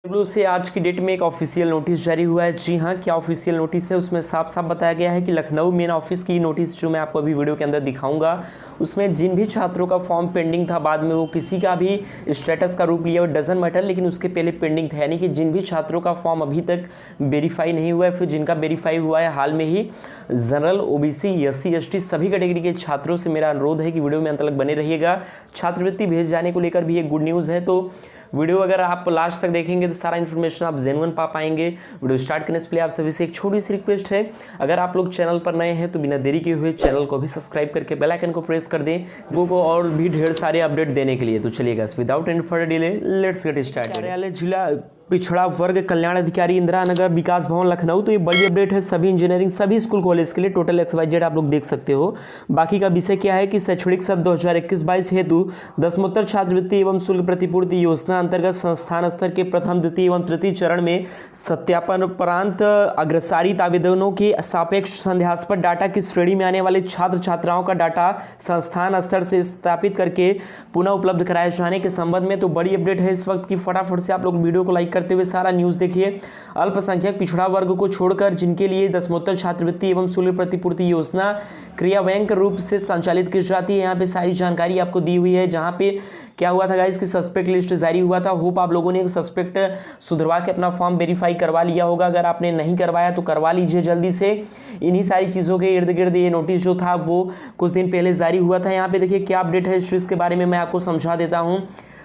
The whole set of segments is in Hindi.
डब्ल्यू से आज की डेट में एक ऑफिशियल नोटिस जारी हुआ है। जी हाँ, क्या ऑफिशियल नोटिस है? उसमें साफ साफ बताया गया है कि लखनऊ मेन ऑफिस की नोटिस जो मैं आपको अभी वीडियो के अंदर दिखाऊंगा, उसमें जिन भी छात्रों का फॉर्म पेंडिंग था, बाद में वो किसी का भी स्टेटस का रूप लिया, वो डजन मैटर, लेकिन उसके पहले पेंडिंग था, यानी कि जिन भी छात्रों का फॉर्म अभी तक वेरीफाई नहीं हुआ है, फिर जिनका वेरीफाई हुआ है हाल में ही, जनरल, ओबीसी, एससी, एसटी सभी कैटेगरी के छात्रों से मेरा अनुरोध है कि वीडियो में अंत तक बने रहिएगा। छात्रवृत्ति भेज जाने को लेकर भी एक गुड न्यूज़ है, तो वीडियो अगर आप लास्ट तक देखेंगे तो सारा इन्फॉर्मेशन आप जेन्युइन पा पाएंगे। वीडियो स्टार्ट करने से पहले आप सभी से एक छोटी सी रिक्वेस्ट है, अगर आप लोग चैनल पर नए हैं तो बिना देरी किए हुए चैनल को भी सब्सक्राइब करके बेल आइकन को प्रेस कर दें लोगों को और भी ढेर सारे अपडेट देने के लिए। तो चलिएगा without any further delay let's get start. कार्यालय जिला पिछड़ा वर्ग कल्याण अधिकारी इंदिरा नगर विकास भवन लखनऊ। तो ये बड़ी अपडेट है सभी इंजीनियरिंग सभी स्कूल कॉलेज के लिए, टोटल XYZ आप लोग देख सकते हो। बाकी का विषय क्या है कि शैक्षणिक सत्र 2021-22 हेतु दसमोत्तर छात्रवृत्ति एवं शुल्क प्रतिपूर्ति योजना अंतर्गत संस्थान स्तर के प्रथम, द्वितीय एवं तृतीय चरण में सत्यापन उपरांत अग्रसारित आवेदनों के सापेक्ष संदेहास्पद डाटा की श्रेणी में आने वाले छात्र छात्राओं का डाटा संस्थान स्तर से स्थापित करके पुनः उपलब्ध कराए जाने के संबंध में तो बड़ी अपडेट है इस वक्त की। फटाफट से आप लोग वीडियो को लाइक करते हुए सारा न्यूज़ देखिए। अल्पसंख्यक पिछड़ा वर्ग को छोड़कर जिनके लिए दसमोत्तर छात्रवृत्ति एवं शुल्क प्रतिपूर्ति योजना क्रियान्वयन रूप से संचालित की जाती है, यहाँ पे सारी जानकारी आपको दी हुई है। जहाँ पे क्या हुआ था गाइस कि सस्पेक्ट लिस्ट जारी हुआ था। होप आप लोगों ने सस्पेक्ट सुधरवा के अपना फॉर्म वेरीफाई करवा लिया होगा। अगर आपने नहीं करवाया तो करवा लीजिए जल्दी से। इन्हीं सारी चीज़ों के इर्द गिर्द ये नोटिस जो था वो कुछ दिन पहले जारी हुआ था। यहाँ पे देखिए क्या अपडेट है इसके बारे में मैं आपको समझा देता हूँ।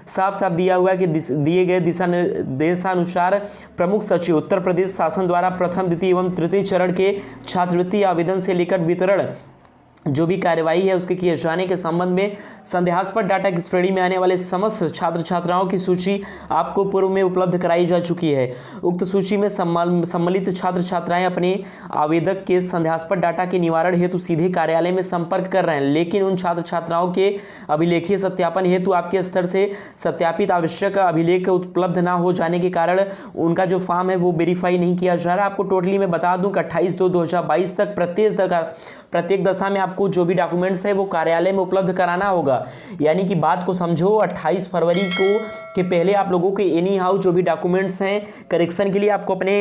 साफ साफ दिया हुआ है कि दिए गए दिशा निर्देशानुसार प्रमुख सचिव उत्तर प्रदेश शासन द्वारा प्रथम, द्वितीय एवं तृतीय चरण के छात्रवृत्ति आवेदन से लेकर वितरण जो भी कार्यवाही है उसके किए जाने के संबंध में संदेहास्पद डाटा की श्रेणी में आने वाले समस्त छात्र छात्राओं की सूची आपको पूर्व में उपलब्ध कराई जा चुकी है। उक्त सूची में सम्मिलित छात्र छात्राएं अपने आवेदक के संदेहास्पद डाटा के निवारण हेतु सीधे कार्यालय में संपर्क कर रहे हैं, लेकिन उन छात्र छात्राओं के अभिलेखीय सत्यापन हेतु आपके स्तर से सत्यापित आवश्यक अभिलेख उपलब्ध न हो जाने के कारण उनका जो फॉर्म है वो वेरीफाई नहीं किया जा रहा। आपको टोटली मैं बता दूं कि 28/2/2022 तक प्रत्येक दशा में आपको जो भी डॉक्यूमेंट्स है वो कार्यालय में उपलब्ध कराना होगा। यानी कि बात को समझो, 28 फरवरी को के पहले आप लोगों के एनी हाउ जो भी डॉक्यूमेंट्स हैं करेक्शन के लिए आपको अपने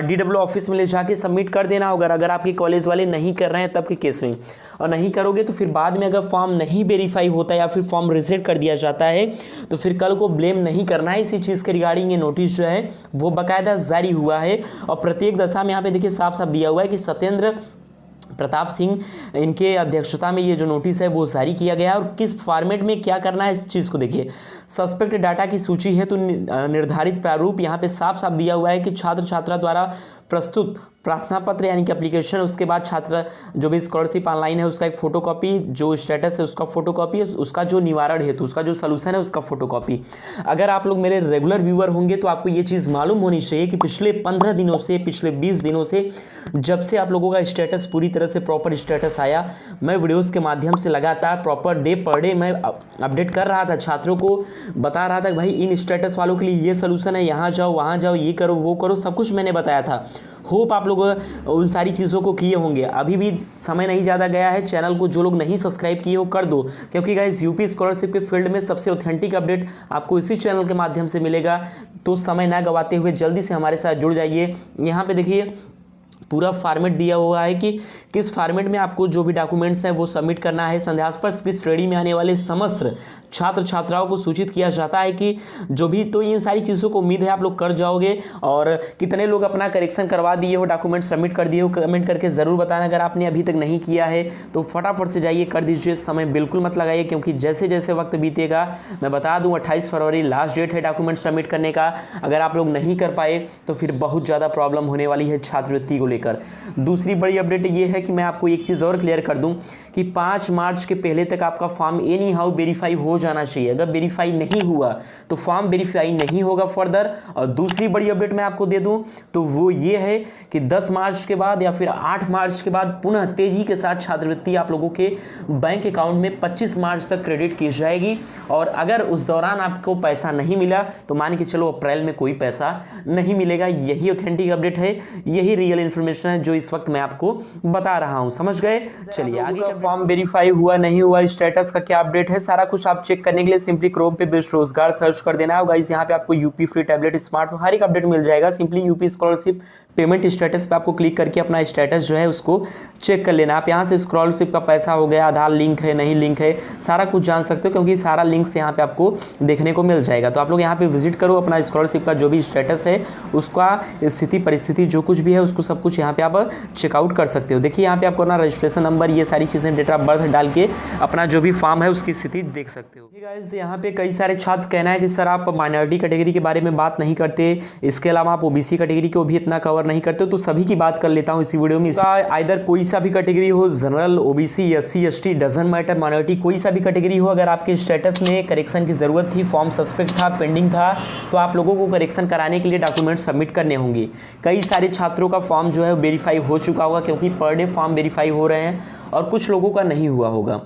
DW ऑफिस में ले जाके सबमिट कर देना होगा। अगर आपके कॉलेज वाले नहीं कर रहे हैं तब के केस में, और नहीं करोगे तो फिर बाद में अगर फॉर्म नहीं वेरीफाई होता या फिर फॉर्म रिजेक्ट कर दिया जाता है तो फिर कल को ब्लेम नहीं करना है। इसी चीज़ के रिगार्डिंग ये नोटिस जो है वो बाकायदा जारी हुआ है। और प्रत्येक दशा में यहाँ पे देखिए साफ साफ दिया हुआ है कि सत्येंद्र प्रताप सिंह इनके अध्यक्षता में ये जो नोटिस है वो जारी किया गया है। और किस फॉर्मेट में क्या करना है इस चीज़ को देखिए। सस्पेक्ट डाटा की सूची है तो निर्धारित प्रारूप यहाँ पे साफ साफ दिया हुआ है कि छात्र छात्रा द्वारा प्रस्तुत प्रार्थना पत्र यानी कि एप्लीकेशन, उसके बाद छात्र जो भी स्कॉलरशिप ऑनलाइन है उसका एक फोटोकॉपी, जो स्टेटस है उसका फोटोकॉपी, उसका जो निवारण हेतु उसका जो सलूशन है उसका फोटोकॉपी। अगर आप लोग मेरे रेगुलर व्यूअर होंगे तो आपको ये चीज़ मालूम होनी चाहिए कि पिछले 15 दिनों से, पिछले 20 दिनों से जब से आप लोगों का स्टेटस पूरी तरह से प्रॉपर स्टेटस आया, मैं वीडियोज़ के माध्यम से लगातार प्रॉपर डे पर डे मैं अपडेट कर रहा था, छात्रों को बता रहा था कि भाई इन स्टेटस वालों के लिए ये सलूशन है, यहाँ जाओ वहाँ जाओ, ये करो वो करो, सब कुछ मैंने बताया था। होप आप लोग उन सारी चीज़ों को किए होंगे। अभी भी समय नहीं ज़्यादा गया है, चैनल को जो लोग नहीं सब्सक्राइब किए हो कर दो, क्योंकि गाइस यूपी स्कॉलरशिप के फील्ड में सबसे ऑथेंटिक अपडेट आपको इसी चैनल के माध्यम से मिलेगा। तो समय ना गवाते हुए जल्दी से हमारे साथ जुड़ जाइए। यहाँ पे देखिए पूरा फॉर्मेट दिया हुआ है कि किस फॉर्मेट में आपको जो भी डॉक्यूमेंट्स हैं वो सबमिट करना है। संदेहास्पद की श्रेणी में आने वाले समस्त छात्र छात्राओं को सूचित किया जाता है कि जो भी, तो इन सारी चीज़ों को उम्मीद है आप लोग कर जाओगे। और कितने लोग अपना करेक्शन करवा दिए हो, डॉक्यूमेंट सबमिट कर दिए हो, कमेंट करके ज़रूर बताना। अगर आपने अभी तक नहीं किया है तो फटाफट से जाइए कर दीजिए, समय बिल्कुल मत लगाइए, क्योंकि जैसे जैसे वक्त बीतेगा, मैं बता दूँ 28 फरवरी लास्ट डेट है डॉक्यूमेंट सबमिट करने का। अगर आप लोग नहीं कर पाए तो फिर बहुत ज़्यादा प्रॉब्लम होने वाली है छात्रवृत्ति को लेकर। दूसरी बड़ी अपडेट ये है कि मैं आपको एक चीज़ और क्लियर कर दूं कि 5 मार्च के पहले तक आपका फॉर्म एनी हाउ वेरीफाई हो जाना चाहिए। अगर वेरीफाई नहीं हुआ तो फॉर्म वेरीफाई नहीं होगा फर्दर। और दूसरी बड़ी अपडेट मैं आपको दे दूं तो वो ये है कि 10 मार्च के बाद या फिर 8 मार्च के बाद पुनः तेजी के साथ छात्रवृत्ति आप लोगों के बैंक अकाउंट में 25 मार्च तक क्रेडिट की जाएगी। और अगर उस दौरान आपको पैसा नहीं मिला तो मान के चलो अप्रैल में कोई पैसा नहीं मिलेगा। यही ऑथेंटिक अपडेट है, यही रियल इन्फॉर्मेशन इन्फॉर्मेशन है जो इस वक्त मैं आपको बता रहा हूं, समझ गए। चलिए आगे का फॉर्म वेरीफाई हुआ नहीं हुआ, स्टेटस का क्या अपडेट है, सारा कुछ आप चेक करने के लिए सिंपली क्रोम पे बेस्ट रोजगार सर्च कर देना है गाइस। यहाँ पे आपको यूपी फ्री टैबलेट स्मार्टफोन हर एक अपडेट मिल जाएगा। Simply UP scholarship payment status पे आपको क्लिक करके अपना स्टेटस जो है उसको चेक कर लेना। आप यहाँ से स्कॉलरशिप का पैसा हो गया, आधार लिंक है नहीं लिंक है, सारा कुछ जान सकते हो क्योंकि सारा लिंक्स यहाँ पे आपको देखने को मिल जाएगा। तो आप लोग यहाँ पे विजिट करो, अपना स्कॉलरशिप का जो भी स्टेटस है उसका स्थिति परिस्थिति जो कुछ भी है उसको सब कुछ यहाँ पे आप चेकआउट कर सकते हो। देखिए यहाँ पे आपको अपना रजिस्ट्रेशन नंबर ये सारी चीज़ें डेट ऑफ बर्थ डाल के अपना जो भी फॉर्म है उसकी स्थिति देख सकते हो। गाइस यहाँ पे कई सारे छात्र कहना है कि सर आप माइनॉरिटी कैटेगरी के बारे में बात नहीं करते, इसके अलावा आप ओबीसी कैटेगरी को भी इतना कवर नहीं करते, तो सभी की बात कर लेता हूँ इसी वीडियो में। आइदर कोई सा भी कैटेगरी हो, general, OBC, SC, ST, doesn't matter, minority कोई सा भी कैटेगरी हो, अगर आपके स्टेटस में करेक्शन की जरूरत थी, फॉर्म सस्पेक्ट था, पेंडिंग था, तो आप लोगों को करेक्शन कराने के लिए डॉक्यूमेंट सबमिट करने होंगे। कई सारे छात्रों का फॉर्म जो है वेरीफाई हो चुका होगा क्योंकि पर डे फॉर्म वेरीफाई हो रहे हैं और कुछ लोगों का नहीं हुआ होगा।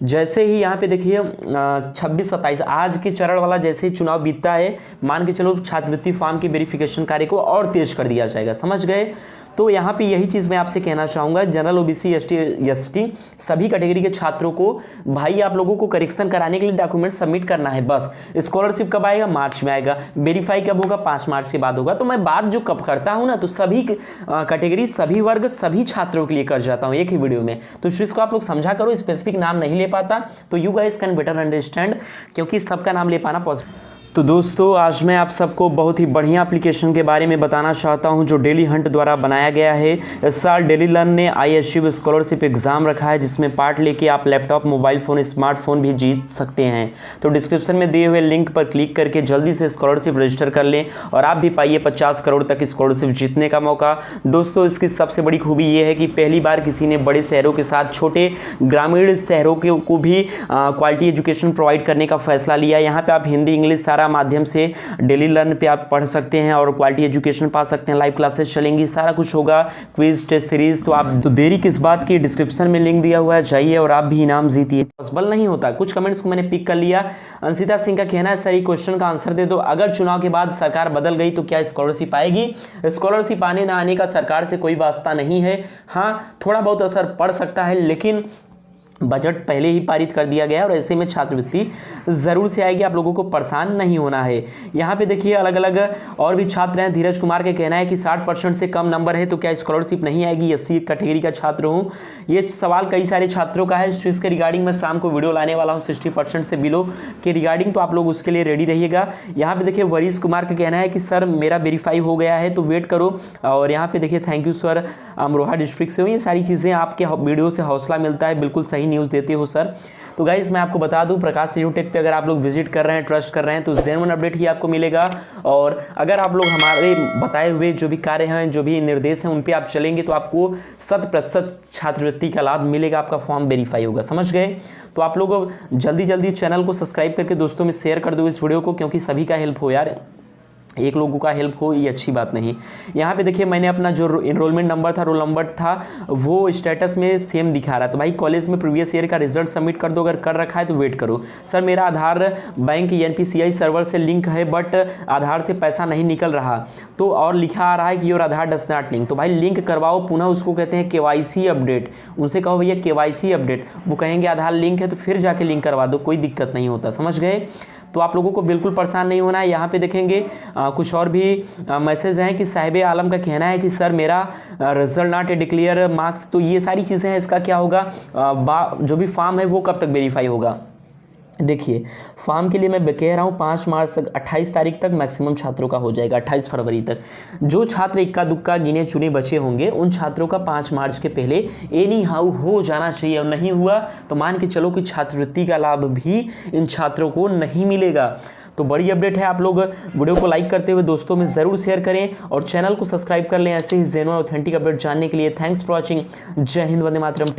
जैसे ही यहाँ पे देखिए 26-27 आज के चरण वाला जैसे ही चुनाव बीतता है, मान के चलो छात्रवृत्ति फॉर्म की वेरिफिकेशन कार्य को और तेज कर दिया जाएगा, समझ गए। तो यहाँ पे यही चीज़ मैं आपसे कहना चाहूँगा, जनरल, ओबीसी, एसटी सभी कैटेगरी के छात्रों को भाई आप लोगों को करेक्शन कराने के लिए डॉक्यूमेंट सबमिट करना है बस। स्कॉलरशिप कब आएगा? मार्च में आएगा। वेरीफाई कब होगा? 5 मार्च के बाद होगा। तो मैं बात जो कब करता हूँ ना, तो सभी कैटेगरी, सभी वर्ग, सभी छात्रों के लिए कर जाता हूँ एक ही वीडियो में। तो इस चीज़ को आप लोग समझा करो, स्पेसिफिक नाम नहीं ले पाता तो you guys can better understand, क्योंकि सबका नाम ले पाना पॉसिबल। तो दोस्तों आज मैं आप सबको बहुत ही बढ़िया एप्लीकेशन के बारे में बताना चाहता हूं जो डेली हंट द्वारा बनाया गया है। इस साल डेली लर्न ने आई अचीव स्कॉलरशिप एग्जाम रखा है जिसमें पार्ट लेके आप लैपटॉप, मोबाइल फ़ोन, स्मार्टफोन भी जीत सकते हैं। तो डिस्क्रिप्शन में दिए हुए लिंक पर क्लिक करके जल्दी से स्कॉलरशिप रजिस्टर कर लें और आप भी पाइए 50 करोड़ तक स्कॉलरशिप जीतने का मौका। दोस्तों इसकी सबसे बड़ी खूबी ये है कि पहली बार किसी ने बड़े शहरों के साथ छोटे ग्रामीण शहरों को भी क्वालिटी एजुकेशन प्रोवाइड करने का फैसला लिया। यहाँ पर आप हिंदी, इंग्लिश सारा माध्यम से डेली लर्न पे आप पढ़ सकते हैं और क्वालिटी एजुकेशन पा सकते हैं। लाइव क्लासेस चलेंगी, सारा कुछ होगा, क्विज, टेस्ट सीरीज। तो आप तो देरी किस बात की, डिस्क्रिप्शन में लिंक दिया हुआ है, जाइए और आप भी इनाम जीतिए। पॉसिबल नहीं होता। कुछ कमेंट्स को मैंने पिक कर लिया। अंशिता सिंह का कहना है सर ये क्वेश्चन का आंसर दे दो, अगर चुनाव के बाद सरकार बदल गई तो क्या स्कॉलरशिप आएगी? स्कॉलरशिप आने ना आने का सरकार से कोई वास्ता नहीं है। हाँ थोड़ा बहुत असर पड़ सकता है, लेकिन बजट पहले ही पारित कर दिया गया और ऐसे में छात्रवृत्ति ज़रूर से आएगी, आप लोगों को परेशान नहीं होना है। यहाँ पे देखिए अलग अलग और भी छात्र हैं। धीरज कुमार के कहना है कि 60% से कम नंबर है तो क्या स्कॉलरशिप नहीं आएगी? एससी कैटेगरी का छात्र हूँ। ये सवाल कई सारे छात्रों का है, इसके रिगार्डिंग मैं शाम को वीडियो लाने वाला हूँ 60% से बिलो के रिगार्डिंग, तो आप लोग उसके लिए रेडी रहिएगा। यहाँ पे देखिए वरीश कुमार का कहना है कि सर मेरा वेरीफाई हो गया है तो वेट करो। और यहाँ पे देखिए thank you sir, Amroha district से हूँ। ये सारी चीज़ें आपके वीडियो से हौसला मिलता है, बिल्कुल सही न्यूज़ देते हो सर। तो गाइस मैं आपको बता दूं प्रकाश यूट्यूब पे अगर आप लोग विजिट कर रहे हैं, ट्रस्ट कर रहे हैं तो जेन्युइन अपडेट ही आपको मिलेगा। और अगर आप लोग हमारे बताए हुए जो भी कार्य हैं, जो भी निर्देश हैं उन पे आप चलेंगे तो आपको 100% छात्रवृत्ति का लाभ मिलेगा, आपका फॉर्म वेरीफाई होगा, समझ गए। तो आप लोग जल्दी जल्दी चैनल को सब्सक्राइब करके दोस्तों में शेयर कर दो इस वीडियो को, क्योंकि सभी का हेल्प हो यार, एक लोगों का हेल्प हो ये अच्छी बात नहीं। यहाँ पे देखिए मैंने अपना जो इनरोलमेंट नंबर था, रोल नंबर था, वो स्टेटस में सेम दिखा रहा है। तो भाई कॉलेज में प्रीवियस ईयर का रिजल्ट सबमिट कर दो, अगर कर रखा है तो वेट करो। सर मेरा आधार बैंक NPCI सर्वर से लिंक है बट आधार से पैसा नहीं निकल रहा, तो और लिखा आ रहा है कि your Aadhaar does not link. तो भाई लिंक करवाओ, पुनः उसको कहते हैं KYC अपडेट। उनसे कहो भैया KYC अपडेट, वो कहेंगे आधार लिंक है तो फिर जाके लिंक करवा दो, कोई दिक्कत नहीं होता, समझ गए। तो आप लोगों को बिल्कुल परेशान नहीं होना है। यहाँ पे देखेंगे कुछ और भी मैसेज हैं कि साहिब आलम का कहना है कि सर मेरा रिजल्ट नॉट डिक्लेयर मार्क्स। तो ये सारी चीज़ें हैं, इसका क्या होगा, जो भी फॉर्म है वो कब तक वेरीफाई होगा? देखिए फॉर्म के लिए मैं कह रहा हूँ 5 मार्च तक, 28 तारीख तक मैक्सिमम छात्रों का हो जाएगा, 28 फरवरी तक। जो छात्र इक्का दुक्का गिने चुने बचे होंगे उन छात्रों का 5 मार्च के पहले एनी हाउ हो जाना चाहिए। और नहीं हुआ तो मान के चलो कि छात्रवृत्ति का लाभ भी इन छात्रों को नहीं मिलेगा। तो बड़ी अपडेट है, आप लोग वीडियो को लाइक करते हुए दोस्तों में ज़रूर शेयर करें और चैनल को सब्सक्राइब कर लें ऐसे ही जेन्युइन ऑथेंटिक अपडेट जानने के लिए। Thanks for watching. जय हिंद, वंदे मातरम।